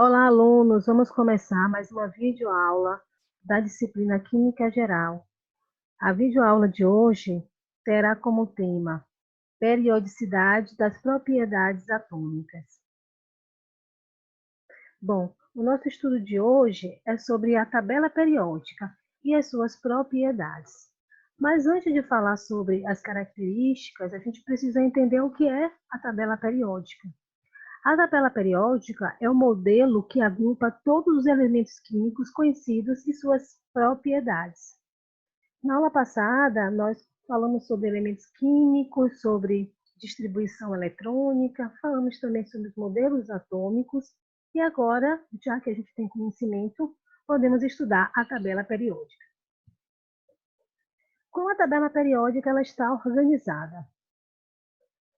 Olá, alunos! Vamos começar mais uma videoaula da disciplina Química Geral. A videoaula de hoje terá como tema periodicidade das propriedades atômicas. Bom, o nosso estudo de hoje é sobre a tabela periódica e as suas propriedades. Mas antes de falar sobre as características, a gente precisa entender o que é a tabela periódica. A tabela periódica é o modelo que agrupa todos os elementos químicos conhecidos e suas propriedades. Na aula passada, nós falamos sobre elementos químicos, sobre distribuição eletrônica, falamos também sobre os modelos atômicos, e agora, já que a gente tem conhecimento, podemos estudar a tabela periódica. Como a tabela periódica ela está organizada?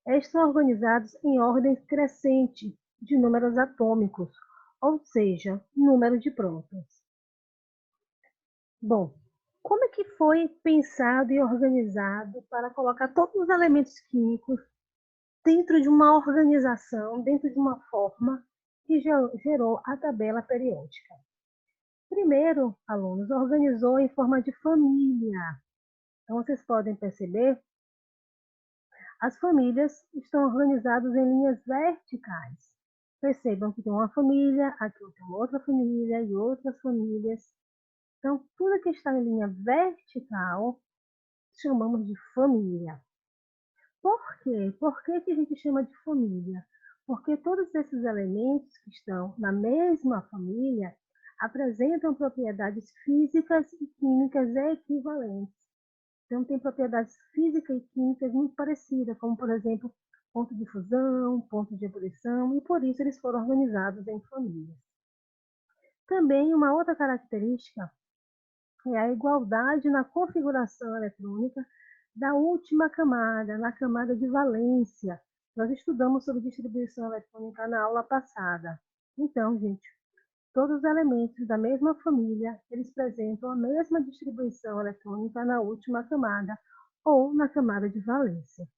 Estão organizados em ordem crescente de números atômicos, ou seja, número de prótons. Bom, como é que foi pensado e organizado para colocar todos os elementos químicos dentro de uma organização, dentro de uma forma que gerou a tabela periódica? Primeiro, alunos, organizou em forma de família. Então, vocês podem perceber, as famílias estão organizadas em linhas verticais. Percebam que tem uma família, aqui tem outra família e outras famílias. Então, tudo que está em linha vertical, chamamos de família. Por quê? Por que a gente chama de família? Porque todos esses elementos que estão na mesma família apresentam propriedades físicas e químicas equivalentes. Então, tem propriedades físicas e químicas muito parecidas, como, por exemplo, ponto de fusão, ponto de ebulição, e por isso eles foram organizados em famílias. Também, uma outra característica é a igualdade na configuração eletrônica da última camada, na camada de valência. Nós estudamos sobre distribuição eletrônica na aula passada. Então, gente, todos os elementos da mesma família, eles apresentam a mesma distribuição eletrônica na última camada ou na camada de valência.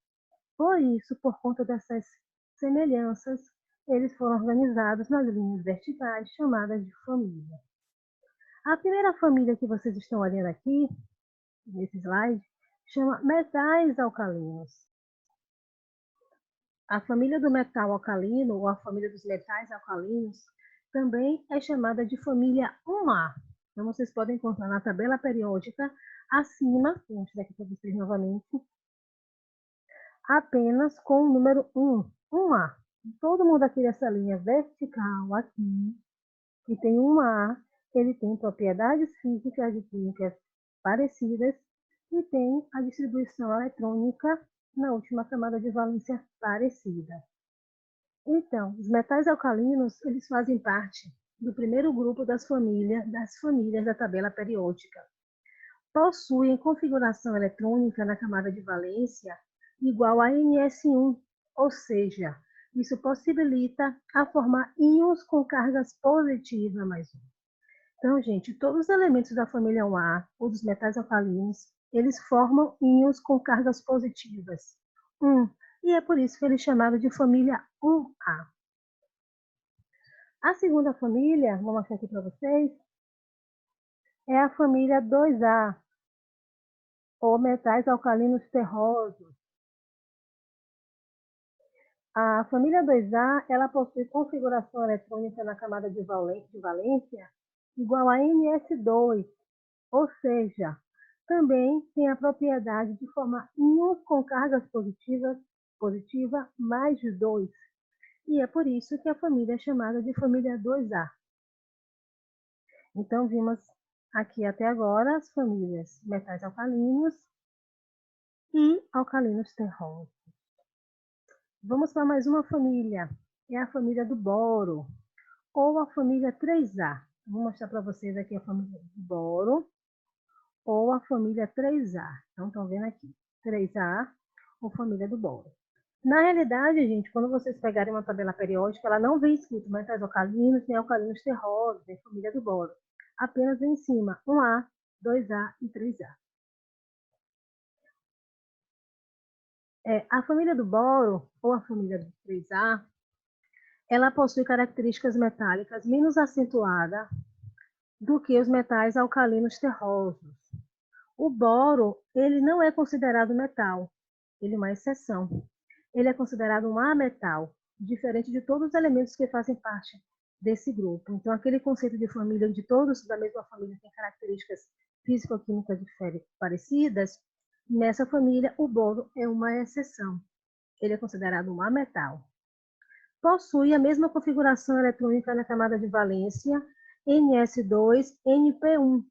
Por isso, por conta dessas semelhanças, eles foram organizados nas linhas verticais chamadas de família. A primeira família que vocês estão olhando aqui, nesse slide, chama metais alcalinos. A família do metal alcalino, ou a família dos metais alcalinos, também é chamada de família 1A. Então, vocês podem encontrar na tabela periódica, acima, vou mostrar aqui para vocês novamente, apenas com o número 1, 1A. Todo mundo aqui nessa linha vertical, aqui, que tem 1A, ele tem propriedades físicas e químicas parecidas e tem a distribuição eletrônica na última camada de valência parecida. Então, os metais alcalinos, eles fazem parte do primeiro grupo das famílias da tabela periódica. Possuem configuração eletrônica na camada de valência igual a Ns1, ou seja, isso possibilita a formar íons com cargas positivas mais 1. Então, gente, todos os elementos da família 1A, ou dos metais alcalinos, eles formam íons com cargas positivas, 1, e é por isso que eles chamaram de família 1A. A segunda família, vou mostrar aqui para vocês, é a família 2A, ou metais alcalinos terrosos. A família 2A, ela possui configuração eletrônica na camada de valência igual a Ns2, ou seja, também tem a propriedade de formar íons com cargas positiva mais de 2. E é por isso que a família é chamada de família 2A. Então, vimos aqui até agora as famílias metais alcalinos e alcalinos terrosos. Vamos para mais uma família, é a família do boro, ou a família 3A. Vou mostrar para vocês aqui a família do boro, ou a família 3A. Então, estão vendo aqui, 3A, ou família do boro. Na realidade, gente, quando vocês pegarem uma tabela periódica, ela não vem escrito metais alcalinos nem alcalinos terrosos, nem família do boro. Apenas em cima, 1A, 2A e 3A. A família do boro, ou a família do 3A, Ela possui características metálicas menos acentuadas do que os metais alcalinos terrosos. O boro, ele não é considerado metal, ele é uma exceção. Ele é considerado um ametal, diferente de todos os elementos que fazem parte desse grupo. Então, aquele conceito de família, onde todos da mesma família têm características físico-químicas parecidas, nessa família, o boro é uma exceção. Ele é considerado um ametal. Possui a mesma configuração eletrônica na camada de valência, Ns2-Np1,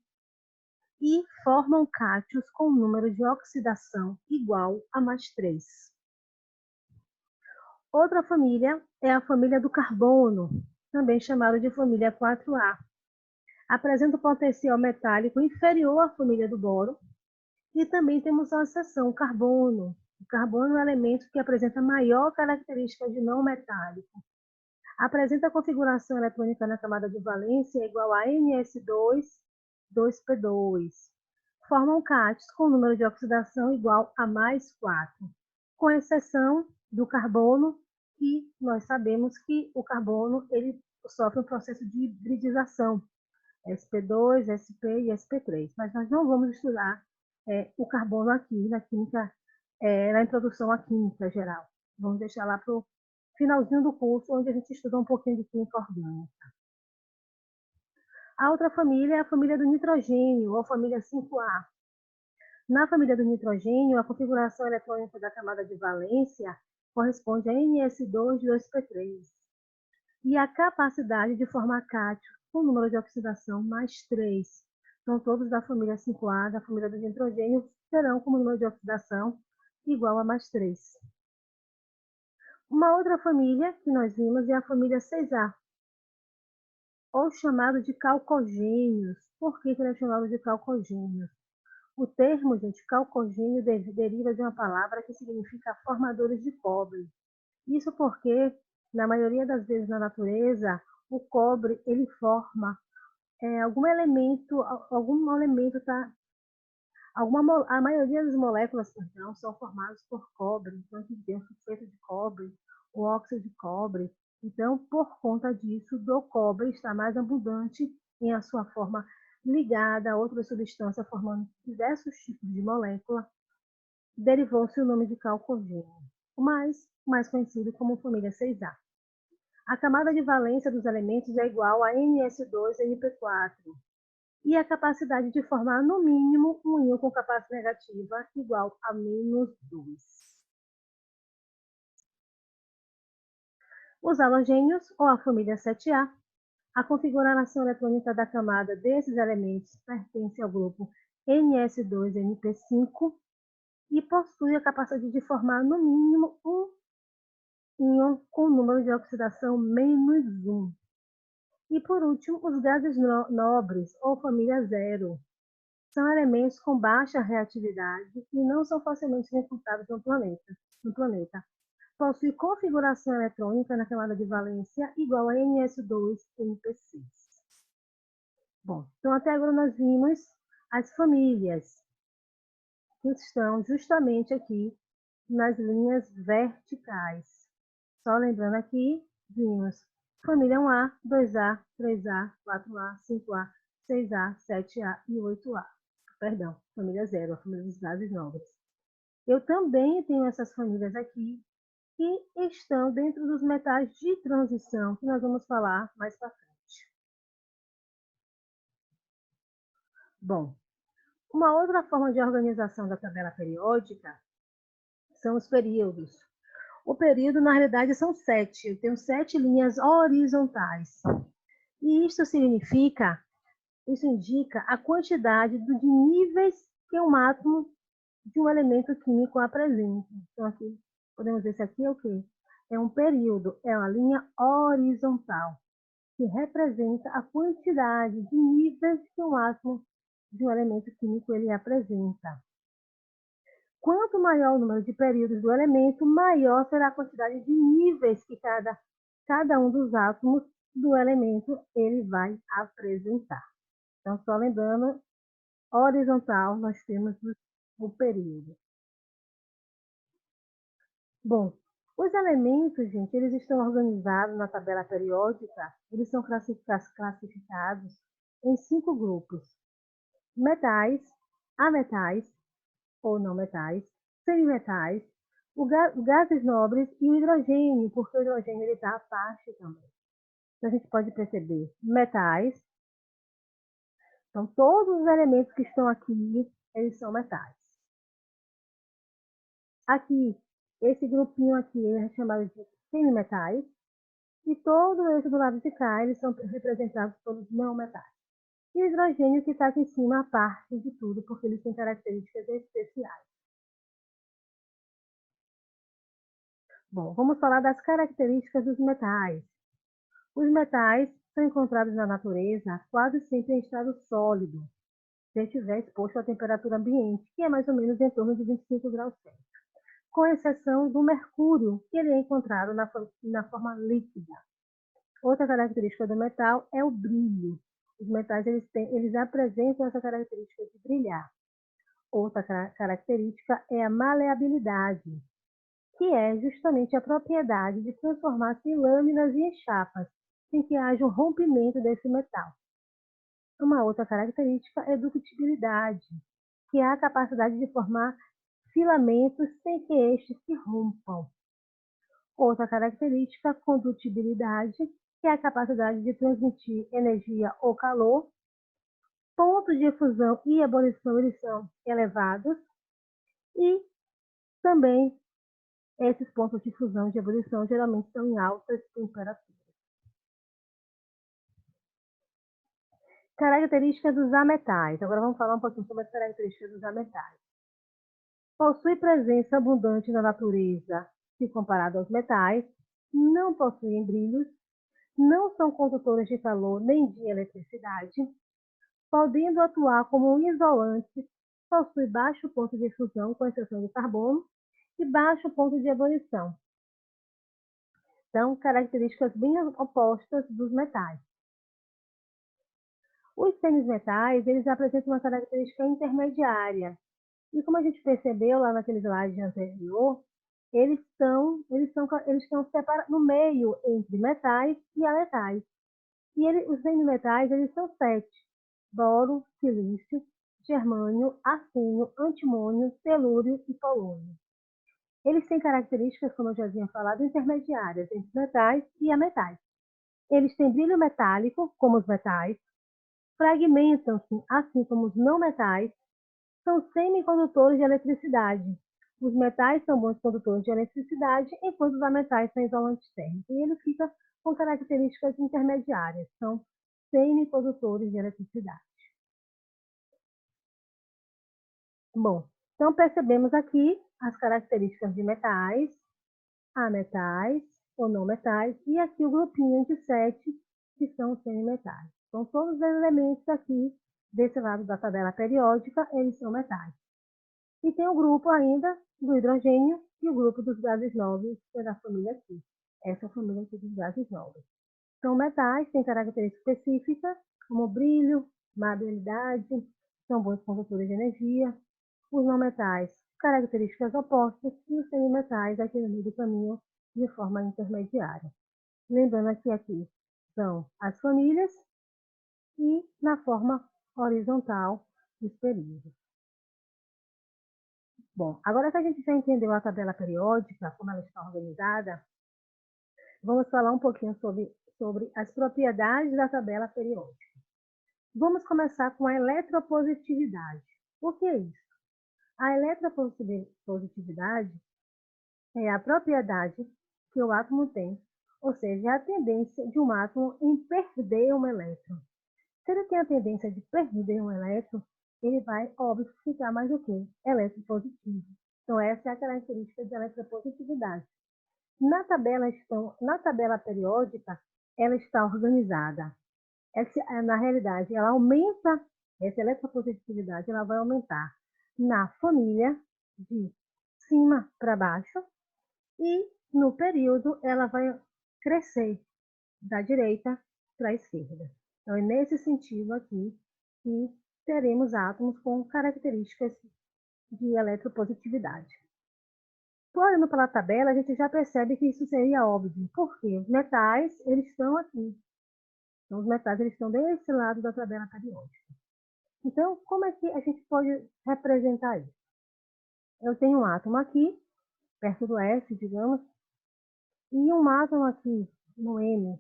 e formam cátions com número de oxidação igual a +3. Outra família é a família do carbono, também chamada de família 4A. Apresenta um potencial metálico inferior à família do boro, e também temos a seção carbono. O carbono é um elemento que apresenta maior característica de não metálico. Apresenta a configuração eletrônica na camada de valência igual a Ns2, 2p2. Formam cátions com número de oxidação igual a +4, com exceção do carbono, que nós sabemos que o carbono ele sofre um processo de hibridização, sp2, sp e sp3. Mas nós não vamos estudar o carbono aqui na química, na introdução à química geral. Vamos deixar lá para o finalzinho do curso, onde a gente estuda um pouquinho de química orgânica. A outra família é a família do nitrogênio, ou família 5A. Na família do nitrogênio, a configuração eletrônica da camada de valência corresponde a Ns2, 2p3. E a capacidade de formar cátion com número de oxidação +3. Então, todos da família 5A, da família do nitrogênio, terão como número de oxidação igual a +3. Uma outra família que nós vimos é a família 6A, ou chamado de calcogênios. Por que ele é chamado de calcogênios? O termo, gente, calcogênio deriva de uma palavra que significa formadores de cobre. Isso porque, na maioria das vezes na natureza, o cobre ele forma algum elemento tá, a maioria das moléculas, perdão, são formadas por cobre. Então, a gente tem o sulfeto de cobre, o óxido de cobre. Então, por conta disso, do cobre está mais abundante em a sua forma ligada a outra substância, formando diversos tipos de molécula, derivou-se o nome de calcogênio, mais conhecido como família 6A. A camada de valência dos elementos é igual a Ns2-Np4, e a capacidade de formar, no mínimo, um íon com capacidade negativa igual a -2. Os halogênios, ou a família 7A, a configuração eletrônica da camada desses elementos pertence ao grupo Ns2-Np5 e possui a capacidade de formar, no mínimo, um íon com número de oxidação -1. E, por último, os gases nobres, ou família 0, são elementos com baixa reatividade e não são facilmente encontrados no planeta. Possui configuração eletrônica na camada de valência igual a Ns2-Np6. Bom, então até agora nós vimos as famílias que estão justamente aqui nas linhas verticais. Só lembrando aqui, vimos família 1A, 2A, 3A, 4A, 5A, 6A, 7A e 8A. Perdão, família 0, a família dos gases nobres. Eu também tenho essas famílias aqui que estão dentro dos metais de transição, que nós vamos falar mais para frente. Bom, uma outra forma de organização da tabela periódica são os períodos. O período, na realidade, são 7. Eu tenho 7 linhas horizontais. E isso indica a quantidade de níveis que um átomo de um elemento químico apresenta. Então, aqui, podemos ver se aqui é o quê? É um período, é uma linha horizontal, que representa a quantidade de níveis que um átomo de um elemento químico ele apresenta. Quanto maior o número de períodos do elemento, maior será a quantidade de níveis que cada um dos átomos do elemento ele vai apresentar. Então, só lembrando, horizontal, nós temos o período. Bom, Os elementos, gente, eles estão organizados na tabela periódica, eles são classificados em 5 grupos: metais, ametais ou não metais, semimetais, gases nobres e o hidrogênio, porque o hidrogênio está à parte também. Então, a gente pode perceber metais. Então, todos os elementos que estão aqui, eles são metais. Aqui, esse grupinho aqui é chamado de semimetais. E todo esse do lado de cá, eles são representados pelos não metais. E o hidrogênio que está aqui em cima, a parte de tudo, porque eles têm características especiais. Bom, vamos falar das características dos metais. Os metais são encontrados na natureza quase sempre em estado sólido, se estiver exposto à temperatura ambiente, que é mais ou menos em torno de 25 graus Celsius, com exceção do mercúrio, que ele é encontrado na forma líquida. Outra característica do metal é o brilho. Os metais eles apresentam essa característica de brilhar. Outra característica é a maleabilidade, que é justamente a propriedade de transformar-se em lâminas e em chapas, sem que haja um rompimento desse metal. Uma outra característica é ductibilidade, que é a capacidade de formar filamentos sem que estes se rompam. Outra característica, condutibilidade, que é a capacidade de transmitir energia ou calor. Pontos de fusão e ebulição eles são elevados e também esses pontos de fusão e de ebulição geralmente estão em altas temperaturas. Características dos ametais. Agora vamos falar um pouquinho sobre as características dos ametais. Possui presença abundante na natureza, se comparado aos metais, não possuem brilhos, não são condutores de calor nem de eletricidade, podendo atuar como um isolante, possui baixo ponto de fusão, com exceção do carbono, e baixo ponto de ebulição. São características bem opostas dos metais. Os semimetais, eles apresentam uma característica intermediária. E como a gente percebeu lá naquele slide anterior, eles estão separados no meio entre metais e ametais. E os semimetais, eles são 7: boro, silício, germânio, arsênio, antimônio, telúrio e polônio. Eles têm características, como eu já havia falado, intermediárias entre metais e ametais. Eles têm brilho metálico, como os metais, fragmentam-se, assim como os não metais, são semicondutores de eletricidade. Os metais são bons condutores de eletricidade, enquanto os ametais são isolantes térmicos. E ele fica com características intermediárias, são semicondutores de eletricidade. Bom, então percebemos aqui as características de metais, ametais ou não metais, e aqui o grupinho de 7, que são os semimetais. Então, todos os elementos aqui, desse lado da tabela periódica, eles são metais. E tem o grupo ainda do hidrogênio e o grupo dos gases nobres, que é da família aqui. Essa é a família aqui dos gases nobres. Então, metais têm características específicas, como brilho, maleabilidade, são bons condutores de energia. Os não metais, características opostas, e os semimetais, aqui no meio do caminho, de forma intermediária. Lembrando que aqui são as famílias e na forma horizontal dos períodos. Bom, agora que a gente já entendeu a tabela periódica, como ela está organizada, vamos falar um pouquinho sobre as propriedades da tabela periódica. Vamos começar com a eletropositividade. O que é isso? A eletropositividade é a propriedade que o átomo tem, ou seja, a tendência de um átomo em perder um elétron. Se ele tem a tendência de perder um elétron, ele vai, óbvio, ficar mais o quê? Eletropositivo. Então, essa é a característica de eletropositividade. Na tabela periódica, ela está organizada. Na realidade, ela aumenta, essa eletropositividade, ela vai aumentar na família de cima para baixo e no período ela vai crescer da direita para a esquerda. Então, é nesse sentido aqui que teremos átomos com características de eletropositividade. Olhando pela tabela, a gente já percebe que isso seria óbvio. Por quê? Os metais, eles estão aqui. Então, os metais, eles estão desse lado da tabela periódica. Então, como é que a gente pode representar isso? Eu tenho um átomo aqui, perto do S, digamos, e um átomo aqui no M.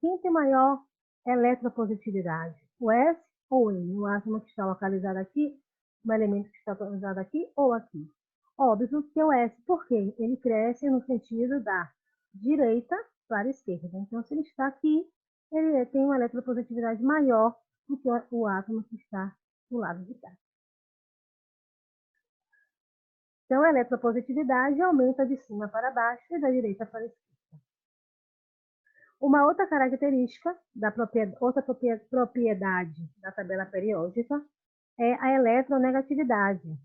Quem tem maior eletropositividade? O S ou o M? O átomo que está localizado aqui, o elemento que está localizado aqui ou aqui? Óbvio que é o S, porque ele cresce no sentido da direita para a esquerda. Então, se ele está aqui, ele tem uma eletropositividade maior do que o átomo que está do lado de cá. Então, a eletropositividade aumenta de cima para baixo e da direita para a esquerda. Uma outra característica, outra propriedade da tabela periódica é a eletronegatividade.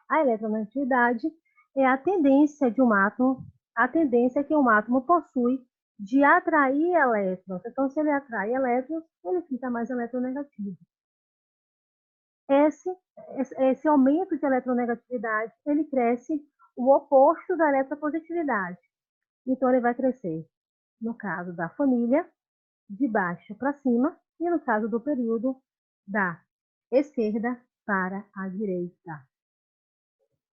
A eletronegatividade é a tendência que um átomo possui de atrair elétrons. Então, se ele atrai elétrons, ele fica mais eletronegativo. Esse aumento de eletronegatividade, ele cresce o oposto da eletropositividade. Então, ele vai crescer, no caso da família, de baixo para cima, e no caso do período, da esquerda para a direita.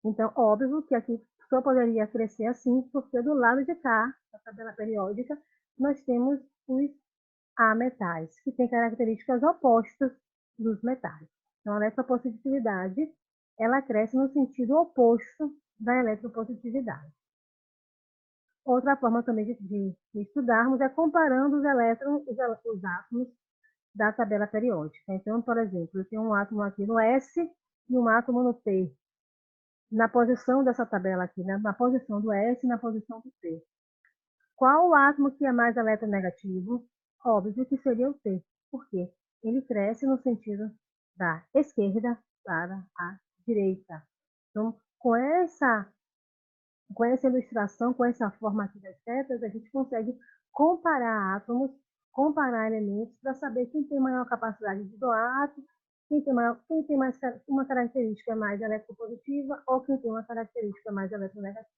Então, óbvio que aqui só poderia crescer assim, porque do lado de cá, da tabela periódica, nós temos os ametais, que têm características opostas dos metais. Então, a eletropositividade, ela cresce no sentido oposto da eletropositividade. Outra forma também de estudarmos é comparando os átomos da tabela periódica. Então, por exemplo, eu tenho um átomo aqui no S e um átomo no T. Na posição dessa tabela aqui, né? Na posição do S e na posição do T. Qual o átomo que é mais eletronegativo? Óbvio que seria o T. Por quê? Ele cresce no sentido da esquerda para a direita. Então, com essa ilustração, com essa forma aqui das setas, a gente consegue comparar átomos, comparar elementos, para saber quem tem maior capacidade de doar, quem tem mais uma característica mais eletropositiva ou quem tem uma característica mais eletronegativa.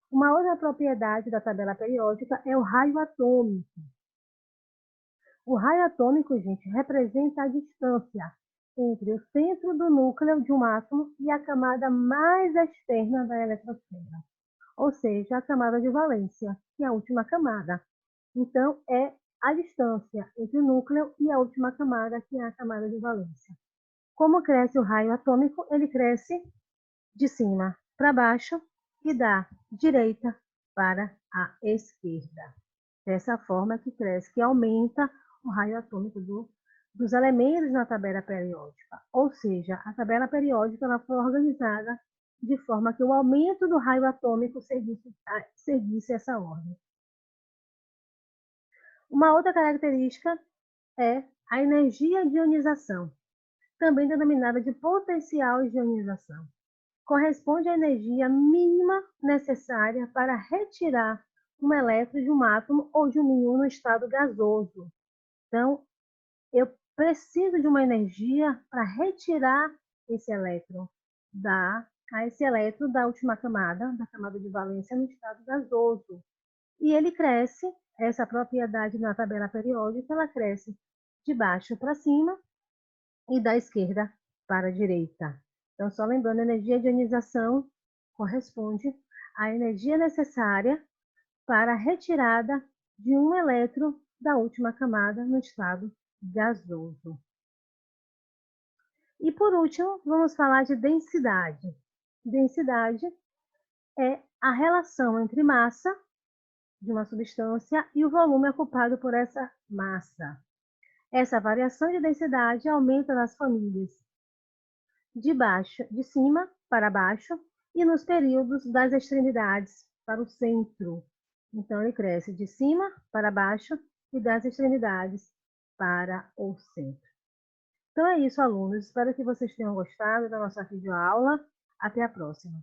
Uma outra propriedade da tabela periódica é o raio atômico. O raio atômico, gente, representa a distância entre o centro do núcleo de um átomo e a camada mais externa da eletrosfera, ou seja, a camada de valência, que é a última camada. Então, é a distância entre o núcleo e a última camada, que é a camada de valência. Como cresce o raio atômico? Ele cresce de cima para baixo e da direita para a esquerda. Dessa forma que cresce, que aumenta o raio atômico dos elementos na tabela periódica. Ou seja, a tabela periódica ela foi organizada de forma que o aumento do raio atômico seguisse essa ordem. Uma outra característica é a energia de ionização, também denominada de potencial de ionização. Corresponde à energia mínima necessária para retirar um elétron de um átomo ou de um íon no estado gasoso. Então, eu preciso de uma energia para retirar esse elétron da última camada, da camada de valência no estado gasoso. E ele cresce, essa propriedade na tabela periódica, ela cresce de baixo para cima e da esquerda para a direita. Então, só lembrando, a energia de ionização corresponde à energia necessária para a retirada de um elétron da última camada no estado gasoso. E por último, vamos falar de densidade. Densidade é a relação entre massa de uma substância e o volume ocupado por essa massa. Essa variação de densidade aumenta nas famílias de cima para baixo e nos períodos das extremidades para o centro. Então, ele cresce de cima para baixo e das extremidades para o centro. Então é isso, alunos. Espero que vocês tenham gostado da nossa videoaula. Até a próxima.